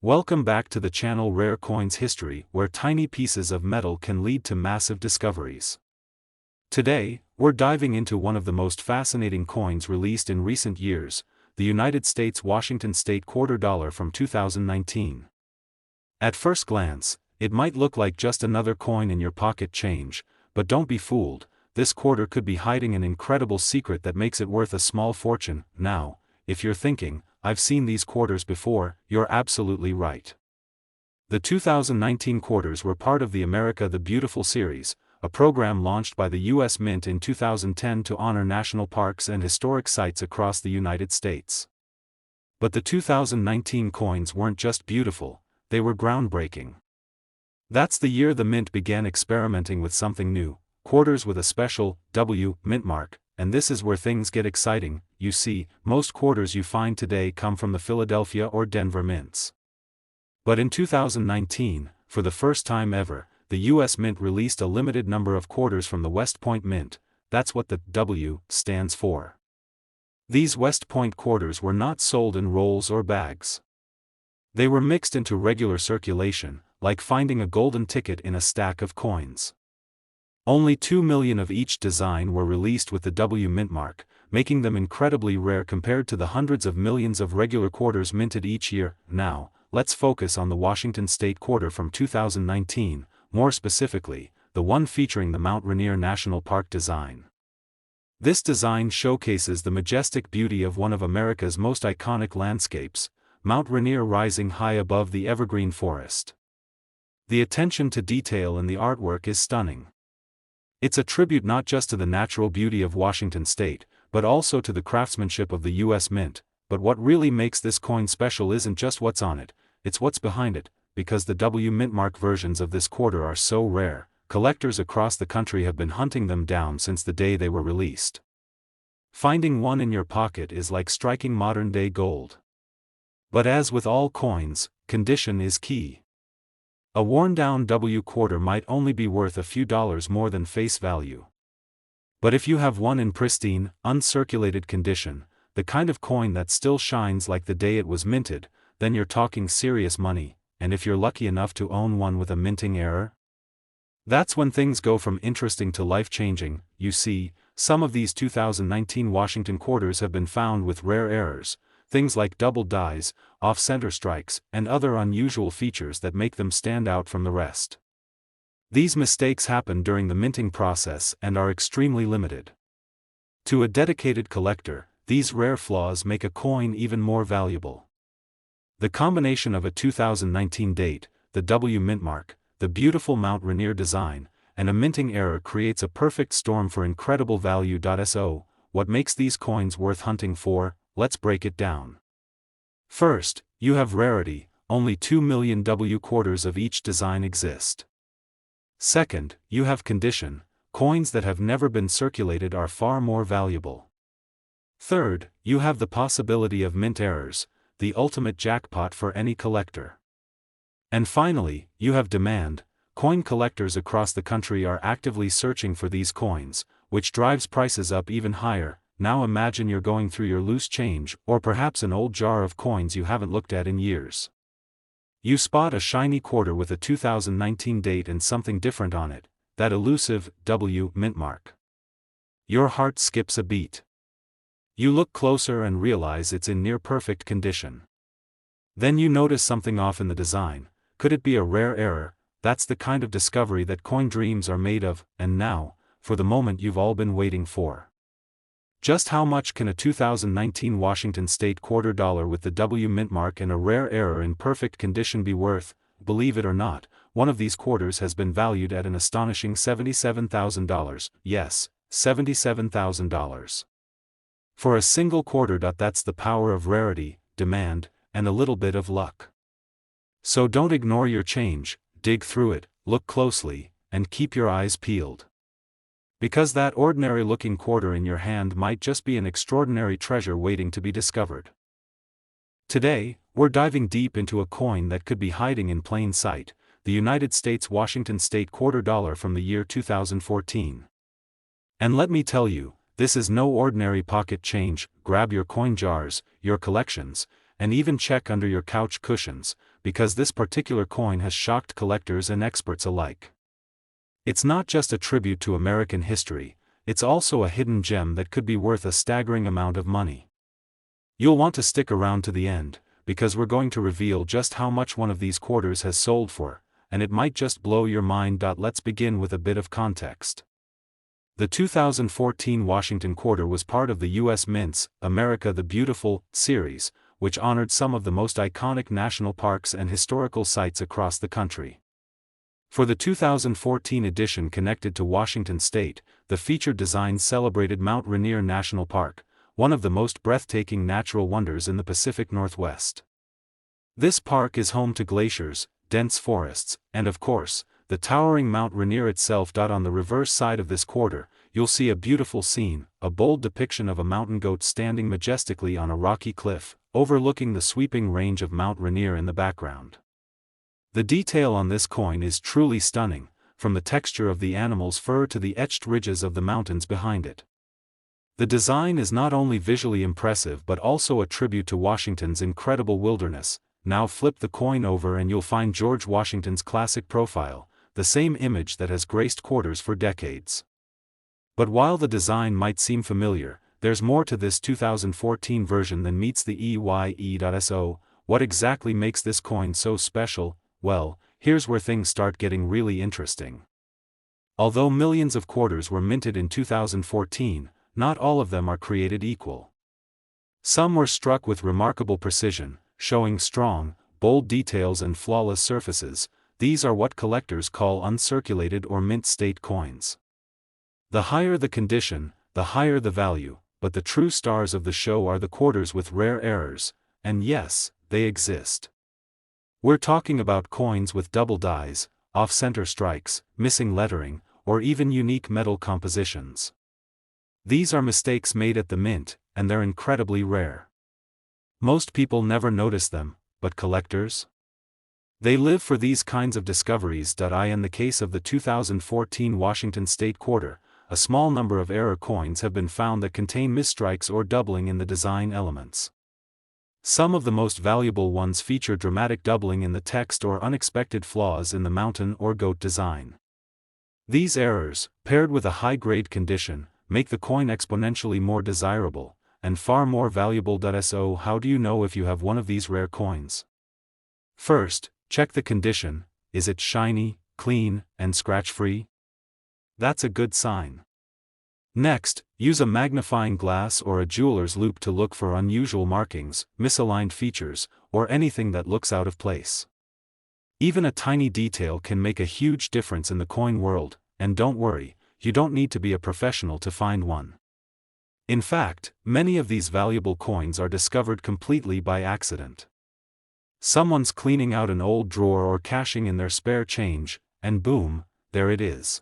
Welcome back to the channel Rare Coins History, where tiny pieces of metal can lead to massive discoveries. Today, we're diving into one of the most fascinating coins released in recent years, the United States Washington State Quarter Dollar from 2019. At first glance, it might look like just another coin in your pocket change, but don't be fooled, this quarter could be hiding an incredible secret that makes it worth a small fortune. Now, if you're thinking, "I've seen these quarters before," you're absolutely right. The 2019 quarters were part of the America the Beautiful series, a program launched by the U.S. Mint in 2010 to honor national parks and historic sites across the United States. But the 2019 coins weren't just beautiful, they were groundbreaking. That's the year the Mint began experimenting with something new, quarters with a special W mint mark. And this is where things get exciting. You see, most quarters you find today come from the Philadelphia or Denver mints. But in 2019, for the first time ever, the U.S. Mint released a limited number of quarters from the West Point Mint. That's what the W stands for. These West Point quarters were not sold in rolls or bags. They were mixed into regular circulation, like finding a golden ticket in a stack of coins. Only 2 million of each design were released with the W mint mark, making them incredibly rare compared to the hundreds of millions of regular quarters minted each year. Now, let's focus on the Washington State Quarter from 2019, more specifically, the one featuring the Mount Rainier National Park design. This design showcases the majestic beauty of one of America's most iconic landscapes, Mount Rainier rising high above the evergreen forest. The attention to detail in the artwork is stunning. It's a tribute not just to the natural beauty of Washington State, but also to the craftsmanship of the U.S. Mint. But what really makes this coin special isn't just what's on it, it's what's behind it. Because the W mint mark versions of this quarter are so rare, collectors across the country have been hunting them down since the day they were released. Finding one in your pocket is like striking modern-day gold. But as with all coins, condition is key. A worn-down W quarter might only be worth a few dollars more than face value. But if you have one in pristine, uncirculated condition, the kind of coin that still shines like the day it was minted, then you're talking serious money. And if you're lucky enough to own one with a minting error, that's when things go from interesting to life-changing. You see, some of these 2019 Washington quarters have been found with rare errors, things like double dies, off-center strikes, and other unusual features that make them stand out from the rest. These mistakes happen during the minting process and are extremely limited. To a dedicated collector, these rare flaws make a coin even more valuable. The combination of a 2019 date, the W mint mark, the beautiful Mount Rainier design, and a minting error creates a perfect storm for incredible value. So, what makes these coins worth hunting for? Let's break it down. First, you have rarity, only 2 million W quarters of each design exist. Second, you have condition, coins that have never been circulated are far more valuable. Third, you have the possibility of mint errors, the ultimate jackpot for any collector. And finally, you have demand, coin collectors across the country are actively searching for these coins, which drives prices up even higher. Now imagine you're going through your loose change, or perhaps an old jar of coins you haven't looked at in years. You spot a shiny quarter with a 2019 date and something different on it, that elusive W mint mark. Your heart skips a beat. You look closer and realize it's in near-perfect condition. Then you notice something off in the design. Could it be a rare error? That's the kind of discovery that coin dreams are made of. And now, for the moment you've all been waiting for. Just how much can a 2019 Washington State Quarter Dollar with the W mint mark and a rare error in perfect condition be worth? Believe it or not, one of these quarters has been valued at an astonishing $77,000. Yes, $77,000. For a single quarter. That's the power of rarity, demand, and a little bit of luck. So don't ignore your change, dig through it, look closely, and keep your eyes peeled. Because that ordinary-looking quarter in your hand might just be an extraordinary treasure waiting to be discovered. Today, we're diving deep into a coin that could be hiding in plain sight, the United States Washington State Quarter Dollar from the year 2014. And let me tell you, this is no ordinary pocket change. Grab your coin jars, your collections, and even check under your couch cushions, because this particular coin has shocked collectors and experts alike. It's not just a tribute to American history, it's also a hidden gem that could be worth a staggering amount of money. You'll want to stick around to the end, because we're going to reveal just how much one of these quarters has sold for, and it might just blow your mind. Let's begin with a bit of context. The 2014 Washington quarter was part of the U.S. Mint's America the Beautiful series, which honored some of the most iconic national parks and historical sites across the country. For the 2014 edition connected to Washington State, the featured design celebrated Mount Rainier National Park, one of the most breathtaking natural wonders in the Pacific Northwest. This park is home to glaciers, dense forests, and of course, the towering Mount Rainier itself. On the reverse side of this quarter, you'll see a beautiful scene, a bold depiction of a mountain goat standing majestically on a rocky cliff, overlooking the sweeping range of Mount Rainier in the background. The detail on this coin is truly stunning, from the texture of the animal's fur to the etched ridges of the mountains behind it. The design is not only visually impressive but also a tribute to Washington's incredible wilderness. Now flip the coin over and you'll find George Washington's classic profile, the same image that has graced quarters for decades. But while the design might seem familiar, there's more to this 2014 version than meets the EYE.SO. What exactly makes this coin so special? Well, here's where things start getting really interesting. Although millions of quarters were minted in 2014, not all of them are created equal. Some were struck with remarkable precision, showing strong, bold details and flawless surfaces. These are what collectors call uncirculated or mint state coins. The higher the condition, the higher the value, but the true stars of the show are the quarters with rare errors, and yes, they exist. We're talking about coins with double dies, off-center strikes, missing lettering, or even unique metal compositions. These are mistakes made at the mint, and they're incredibly rare. Most people never notice them, but collectors? They live for these kinds of discoveries. In the case of the 2014 Washington State quarter, a small number of error coins have been found that contain misstrikes or doubling in the design elements. Some of the most valuable ones feature dramatic doubling in the text or unexpected flaws in the mountain or goat design. These errors, paired with a high-grade condition, make the coin exponentially more desirable, and far more valuable. So how do you know if you have one of these rare coins? First, check the condition. Is it shiny, clean, and scratch-free? That's a good sign. Next, use a magnifying glass or a jeweler's loupe to look for unusual markings, misaligned features, or anything that looks out of place. Even a tiny detail can make a huge difference in the coin world, and don't worry, you don't need to be a professional to find one. In fact, many of these valuable coins are discovered completely by accident. Someone's cleaning out an old drawer or cashing in their spare change, and boom, there it is.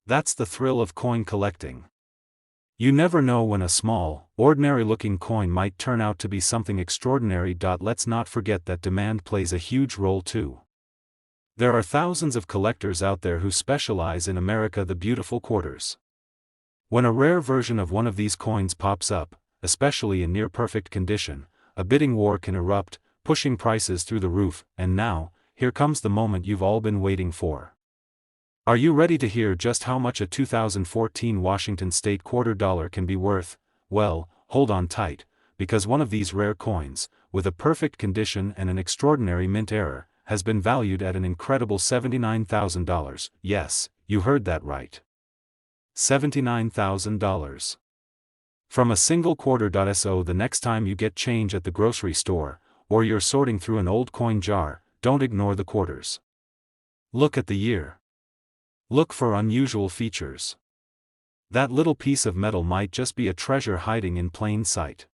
That's the thrill of coin collecting. You never know when a small, ordinary-looking coin might turn out to be something extraordinary. Let's not forget that demand plays a huge role too. There are thousands of collectors out there who specialize in America the Beautiful quarters. When a rare version of one of these coins pops up, especially in near-perfect condition, a bidding war can erupt, pushing prices through the roof. And now, here comes the moment you've all been waiting for. Are you ready to hear just how much a 2014 Washington State quarter dollar can be worth? Well, hold on tight, because one of these rare coins, with a perfect condition and an extraordinary mint error, has been valued at an incredible $79,000. Yes, you heard that right. $79,000. From a single quarter. So the next time you get change at the grocery store, or you're sorting through an old coin jar, don't ignore the quarters. Look at the year. Look for unusual features. That little piece of metal might just be a treasure hiding in plain sight.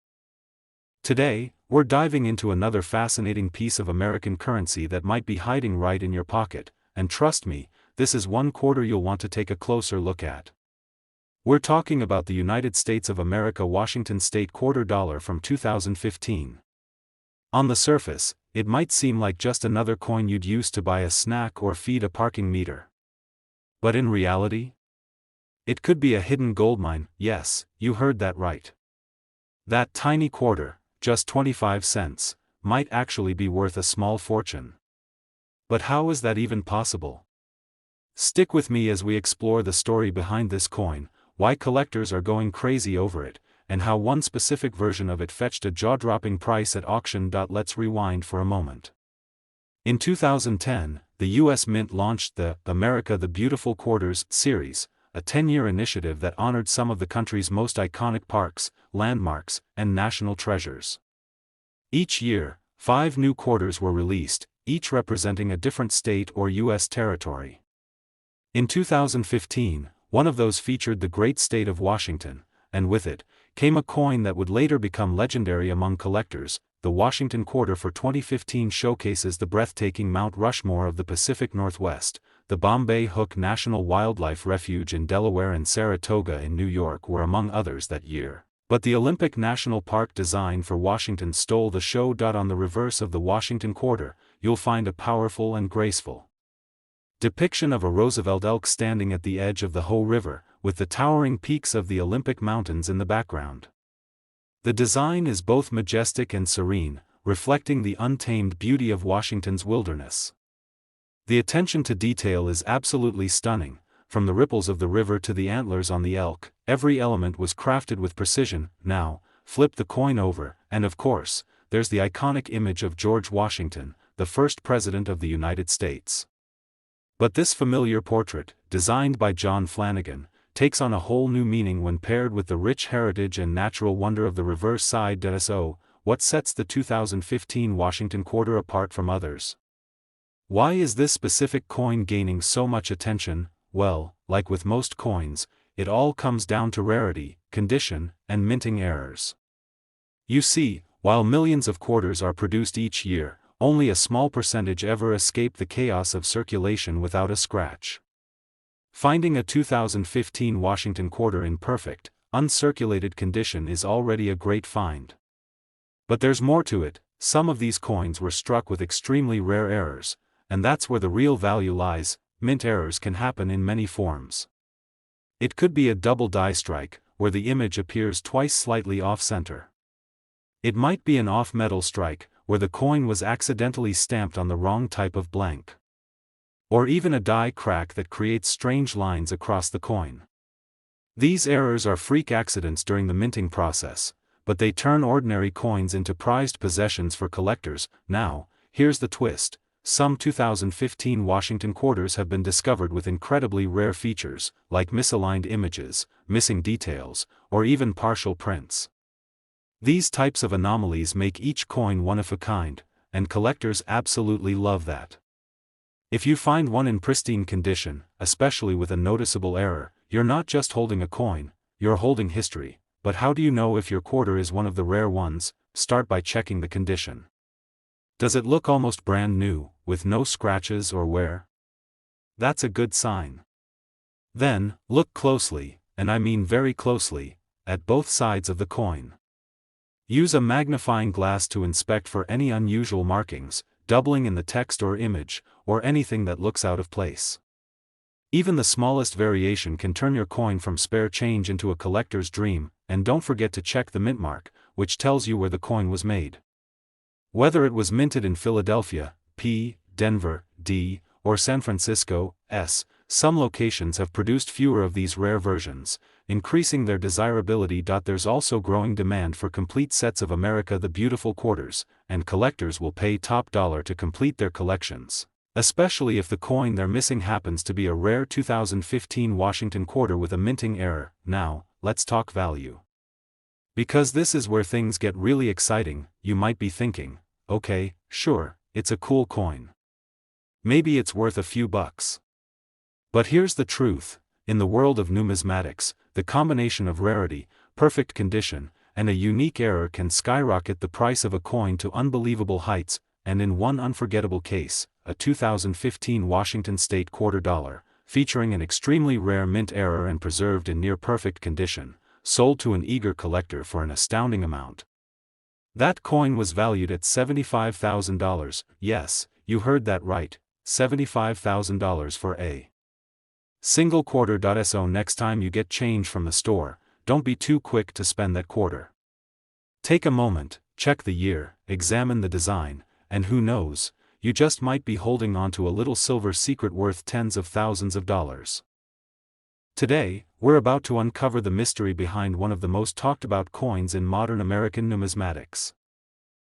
Today, we're diving into another fascinating piece of American currency that might be hiding right in your pocket, and trust me, this is one quarter you'll want to take a closer look at. We're talking about the United States of America Washington State quarter dollar from 2015. On the surface, it might seem like just another coin you'd use to buy a snack or feed a parking meter. But in reality, it could be a hidden goldmine. Yes, you heard that right. That tiny quarter, just 25 cents, might actually be worth a small fortune. But how is that even possible? Stick with me as we explore the story behind this coin, why collectors are going crazy over it, and how one specific version of it fetched a jaw-dropping price at auction. Let's rewind for a moment. In 2010, the U.S. Mint launched the America the Beautiful Quarters series, a 10-year initiative that honored some of the country's most iconic parks, landmarks, and national treasures. Each year, 5 new quarters were released, each representing a different state or U.S. territory. In 2015, one of those featured the great state of Washington, and with it, came a coin that would later become legendary among collectors. The Washington Quarter for 2015 showcases the breathtaking Mount Rushmore of the Pacific Northwest. The Bombay Hook National Wildlife Refuge in Delaware and Saratoga in New York were among others that year. But the Olympic National Park design for Washington stole the show. On the reverse of the Washington Quarter, you'll find a powerful and graceful depiction of a Roosevelt elk standing at the edge of the Hoh River, with the towering peaks of the Olympic Mountains in the background. The design is both majestic and serene, reflecting the untamed beauty of Washington's wilderness. The attention to detail is absolutely stunning. From the ripples of the river to the antlers on the elk, every element was crafted with precision. Now, flip the coin over, and of course, there's the iconic image of George Washington, the first president of the United States. But this familiar portrait, designed by John Flanagan, takes on a whole new meaning when paired with the rich heritage and natural wonder of the reverse side. So, what sets the 2015 Washington Quarter apart from others? Why is this specific coin gaining so much attention? Well, like with most coins, it all comes down to rarity, condition, and minting errors. You see, while millions of quarters are produced each year, only a small percentage ever escape the chaos of circulation without a scratch. Finding a 2015 Washington Quarter in perfect, uncirculated condition is already a great find. But there's more to it. Some of these coins were struck with extremely rare errors, and that's where the real value lies. Mint errors can happen in many forms. It could be a double die strike, where the image appears twice slightly off-center. It might be an off-metal strike, where the coin was accidentally stamped on the wrong type of blank. Or even a die crack that creates strange lines across the coin. These errors are freak accidents during the minting process, but they turn ordinary coins into prized possessions for collectors. Now, here's the twist. Some 2015 Washington Quarters have been discovered with incredibly rare features, like misaligned images, missing details, or even partial prints. These types of anomalies make each coin one of a kind, and collectors absolutely love that. If you find one in pristine condition, especially with a noticeable error, you're not just holding a coin, you're holding history. But how do you know if your quarter is one of the rare ones? Start by checking the condition. Does it look almost brand new, with no scratches or wear? That's a good sign. Then, look closely, and I mean very closely, at both sides of the coin. Use a magnifying glass to inspect for any unusual markings, doubling in the text or image, or anything that looks out of place. Even the smallest variation can turn your coin from spare change into a collector's dream. And don't forget to check the mint mark, which tells you where the coin was made. Whether it was minted in Philadelphia, P, Denver, D, or San Francisco, S, some locations have produced fewer of these rare versions, increasing their desirability. There's also growing demand for complete sets of America the Beautiful Quarters, and collectors will pay top dollar to complete their collections, especially if the coin they're missing happens to be a rare 2015 Washington Quarter with a minting error. Now, let's talk value. Because this is where things get really exciting. You might be thinking, okay, sure, it's a cool coin. Maybe it's worth a few bucks. But here's the truth. In the world of numismatics, the combination of rarity, perfect condition, and a unique error can skyrocket the price of a coin to unbelievable heights. And in one unforgettable case, a 2015 Washington State quarter dollar, featuring an extremely rare mint error and preserved in near-perfect condition, sold to an eager collector for an astounding amount. That coin was valued at $75,000, yes, you heard that right, $75,000 for a single quarter. So next time you get change from the store, don't be too quick to spend that quarter. Take a moment, check the year, examine the design, and who knows, you just might be holding onto a little silver secret worth tens of thousands of dollars. Today, we're about to uncover the mystery behind one of the most talked about coins in modern American numismatics.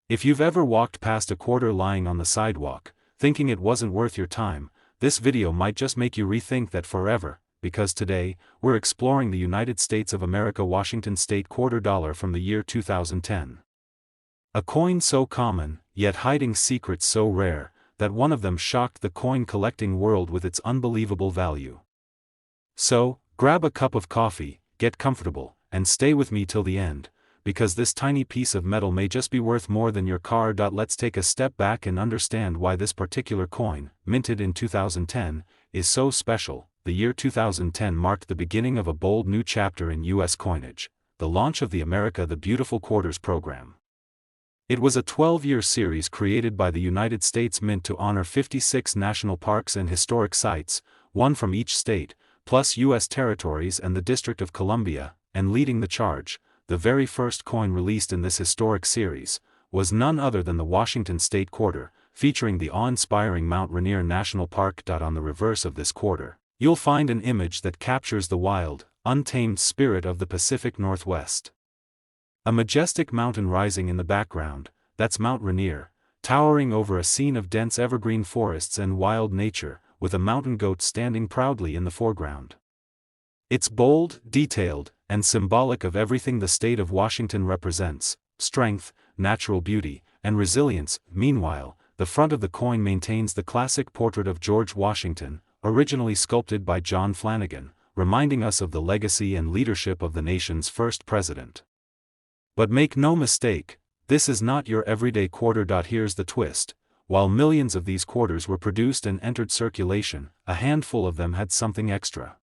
If you've ever walked past a quarter lying on the sidewalk, thinking it wasn't worth your time, this video might just make you rethink that forever, because today, we're exploring the United States of America Washington State quarter dollar from the year 2010. A coin so common, yet hiding secrets so rare, that one of them shocked the coin collecting world with its unbelievable value. So, grab a cup of coffee, get comfortable, and stay with me till the end, because this tiny piece of metal may just be worth more than your car. Let's take a step back and understand why this particular coin, minted in 2010, is so special. The year 2010 marked the beginning of a bold new chapter in U.S. coinage, the launch of the America the Beautiful Quarters program. It was a 12-year series created by the United States Mint to honor 56 national parks and historic sites, one from each state, plus U.S. territories and the District of Columbia, and leading the charge, the very first coin released in this historic series, was none other than the Washington State Quarter, featuring the awe-inspiring Mount Rainier National Park. On the reverse of this quarter, you'll find an image that captures the wild, untamed spirit of the Pacific Northwest. A majestic mountain rising in the background, that's Mount Rainier, towering over a scene of dense evergreen forests and wild nature, with a mountain goat standing proudly in the foreground. It's bold, detailed, and symbolic of everything the state of Washington represents: strength, natural beauty, and resilience. Meanwhile, the front of the coin maintains the classic portrait of George Washington, originally sculpted by John Flanagan, reminding us of the legacy and leadership of the nation's first president. But make no mistake, this is not your everyday quarter. Here's the twist: while millions of these quarters were produced and entered circulation, a handful of them had something extra.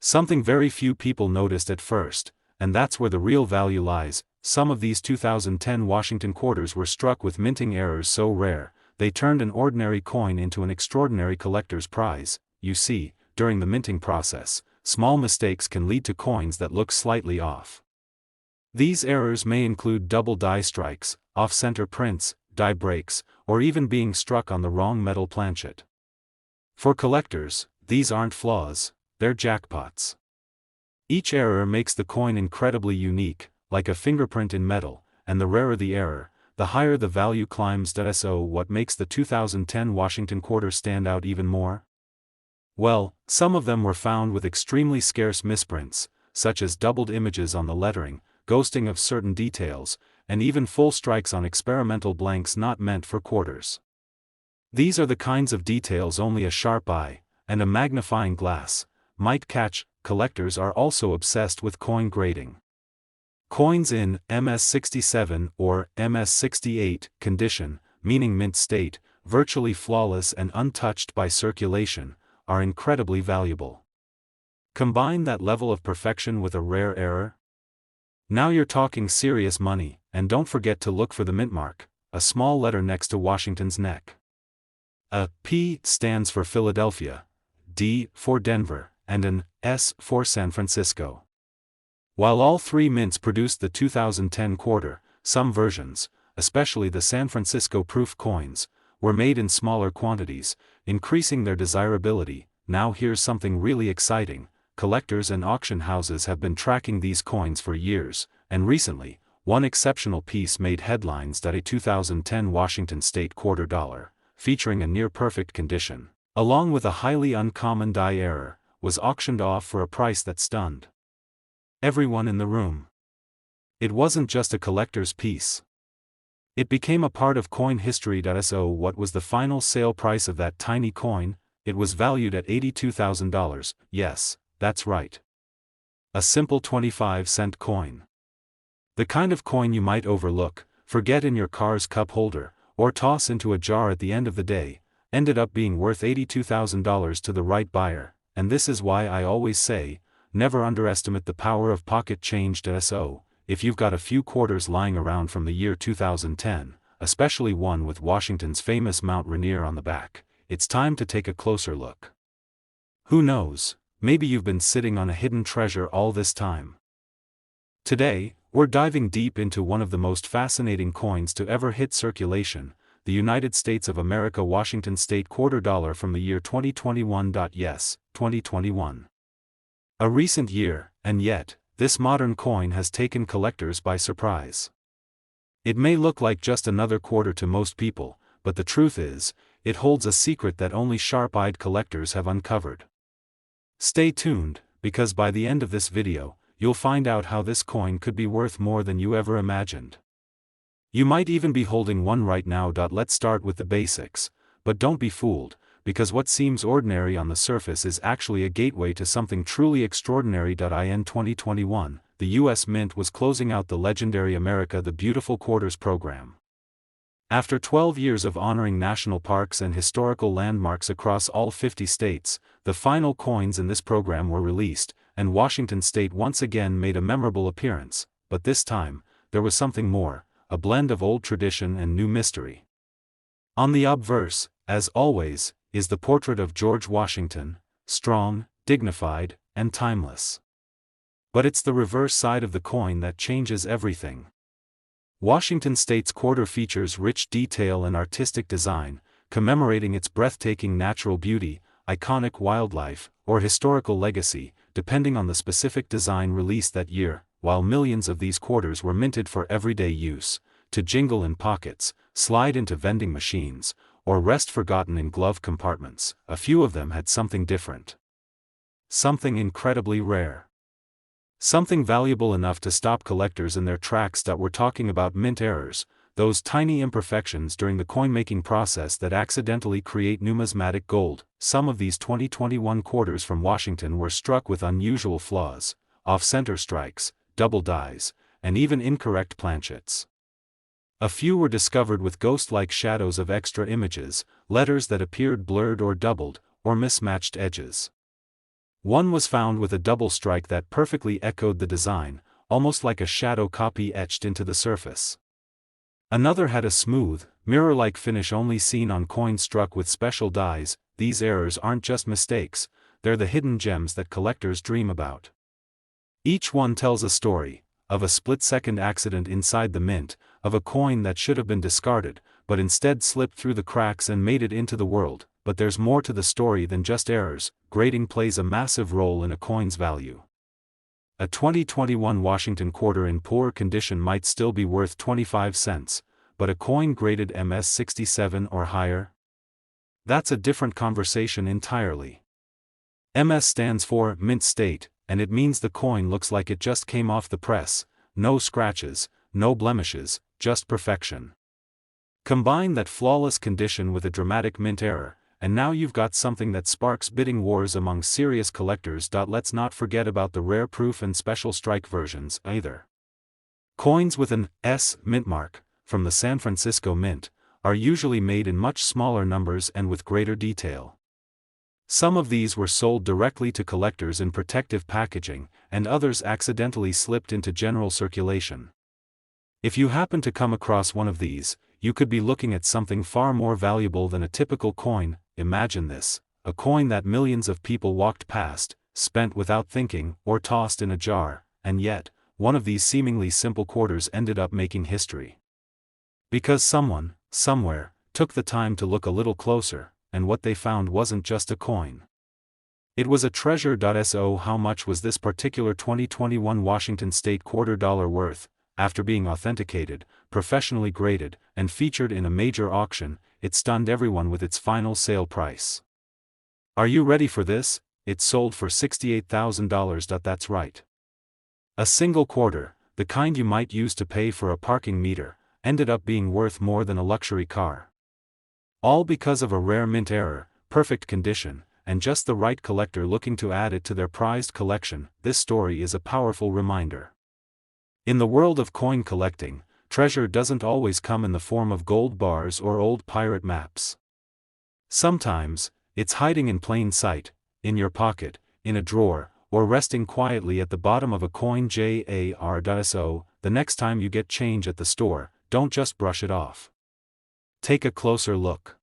Something very few people noticed at first, and that's where the real value lies. Some of these 2010 Washington quarters were struck with minting errors so rare, they turned an ordinary coin into an extraordinary collector's prize. You see, during the minting process, small mistakes can lead to coins that look slightly off. These errors may include double die strikes, off-center prints, die breaks, or even being struck on the wrong metal planchet. For collectors, these aren't flaws, they're jackpots. Each error makes the coin incredibly unique, like a fingerprint in metal, and the rarer the error, the higher the value climbs. So what makes the 2010 Washington quarter stand out even more? Well, some of them were found with extremely scarce misprints, such as doubled images on the lettering, ghosting of certain details, and even full strikes on experimental blanks not meant for quarters. These are the kinds of details only a sharp eye, and a magnifying glass, might catch. Collectors are also obsessed with coin grading. Coins in MS-67 or MS-68 condition, meaning mint state, virtually flawless and untouched by circulation, are incredibly valuable. Combine that level of perfection with a rare error. Now you're talking serious money, and don't forget to look for the mint mark, a small letter next to Washington's neck. A P stands for Philadelphia, D for Denver, and an S for San Francisco. While all three mints produced the 2010 quarter, some versions, especially the San Francisco proof coins, were made in smaller quantities, increasing their desirability. Now here's something really exciting: collectors and auction houses have been tracking these coins for years, and recently, one exceptional piece made headlines. A 2010 Washington State quarter dollar, featuring a near-perfect condition, along with a highly uncommon die error, was auctioned off for a price that stunned everyone in the room. It wasn't just a collector's piece. It became a part of coin history. So what was the final sale price of that tiny coin? It was valued at $82,000, yes, that's right. A simple 25-cent coin. The kind of coin you might overlook, forget in your car's cup holder, or toss into a jar at the end of the day, ended up being worth $82,000 to the right buyer. And this is why I always say, never underestimate the power of pocket change. So, if you've got a few quarters lying around from the year 2010, especially one with Washington's famous Mount Rainier on the back, it's time to take a closer look. Who knows, maybe you've been sitting on a hidden treasure all this time. Today, we're diving deep into one of the most fascinating coins to ever hit circulation, the United States of America Washington State $quarter from the year 2021. Yes, 2021. A recent year, and yet, this modern coin has taken collectors by surprise. It may look like just another quarter to most people, but the truth is, it holds a secret that only sharp-eyed collectors have uncovered. Stay tuned, because by the end of this video, you'll find out how this coin could be worth more than you ever imagined. You might even be holding one right now. Let's start with the basics, but don't be fooled, because what seems ordinary on the surface is actually a gateway to something truly extraordinary. In 2021, the U.S. Mint was closing out the legendary America the Beautiful Quarters program. After 12 years of honoring national parks and historical landmarks across all 50 states, the final coins in this program were released, and Washington State once again made a memorable appearance, but this time, there was something more, a blend of old tradition and new mystery. On the obverse, as always, is the portrait of George Washington, strong, dignified, and timeless. But it's the reverse side of the coin that changes everything. Washington State's quarter features rich detail and artistic design, commemorating its breathtaking natural beauty, iconic wildlife, or historical legacy, depending on the specific design released that year. While millions of these quarters were minted for everyday use, to jingle in pockets, slide into vending machines, or rest forgotten in glove compartments, a few of them had something different. Something incredibly rare. Something valuable enough to stop collectors in their tracks. We're talking about mint errors, those tiny imperfections during the coin-making process that accidentally create numismatic gold. Some of these 2021 quarters from Washington were struck with unusual flaws, off-center strikes, double dies, and even incorrect planchets. A few were discovered with ghost-like shadows of extra images, letters that appeared blurred or doubled, or mismatched edges. One was found with a double strike that perfectly echoed the design, almost like a shadow copy etched into the surface. Another had a smooth, mirror-like finish only seen on coins struck with special dies. These errors aren't just mistakes, they're the hidden gems that collectors dream about. Each one tells a story, of a split-second accident inside the mint, of a coin that should have been discarded, but instead slipped through the cracks and made it into the world. But there's more to the story than just errors. Grading plays a massive role in a coin's value. A 2021 Washington quarter in poor condition might still be worth 25 cents, but a coin graded MS 67 or higher? That's a different conversation entirely. MS stands for Mint State, and it means the coin looks like it just came off the press, no scratches, no blemishes, just perfection. Combine that flawless condition with a dramatic mint error, and now you've got something that sparks bidding wars among serious collectors. Let's not forget about the rare proof and special strike versions either. Coins with an S mint mark, from the San Francisco Mint, are usually made in much smaller numbers and with greater detail. Some of these were sold directly to collectors in protective packaging, and others accidentally slipped into general circulation. If you happen to come across one of these, you could be looking at something far more valuable than a typical coin. Imagine this, a coin that millions of people walked past, spent without thinking, or tossed in a jar, and yet, one of these seemingly simple quarters ended up making history. Because someone, somewhere, took the time to look a little closer, and what they found wasn't just a coin. It was a treasure. So how much was this particular 2021 Washington State $quarter worth? After being authenticated, professionally graded, and featured in a major auction, it stunned everyone with its final sale price. Are you ready for this? It sold for $68,000. That's right. A single quarter, the kind you might use to pay for a parking meter, ended up being worth more than a luxury car. All because of a rare mint error, perfect condition, and just the right collector looking to add it to their prized collection. This story is a powerful reminder. In the world of coin collecting, treasure doesn't always come in the form of gold bars or old pirate maps. Sometimes, it's hiding in plain sight, in your pocket, in a drawer, or resting quietly at the bottom of a coin jar. So, the next time you get change at the store, don't just brush it off. Take a closer look.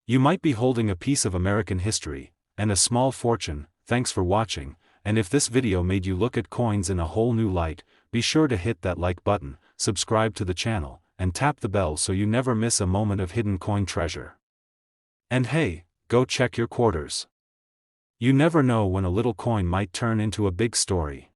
You might be holding a piece of American history, and a small fortune. Thanks for watching, and if this video made you look at coins in a whole new light, be sure to hit that like button, subscribe to the channel, and tap the bell so you never miss a moment of hidden coin treasure. And hey, go check your quarters. You never know when a little coin might turn into a big story.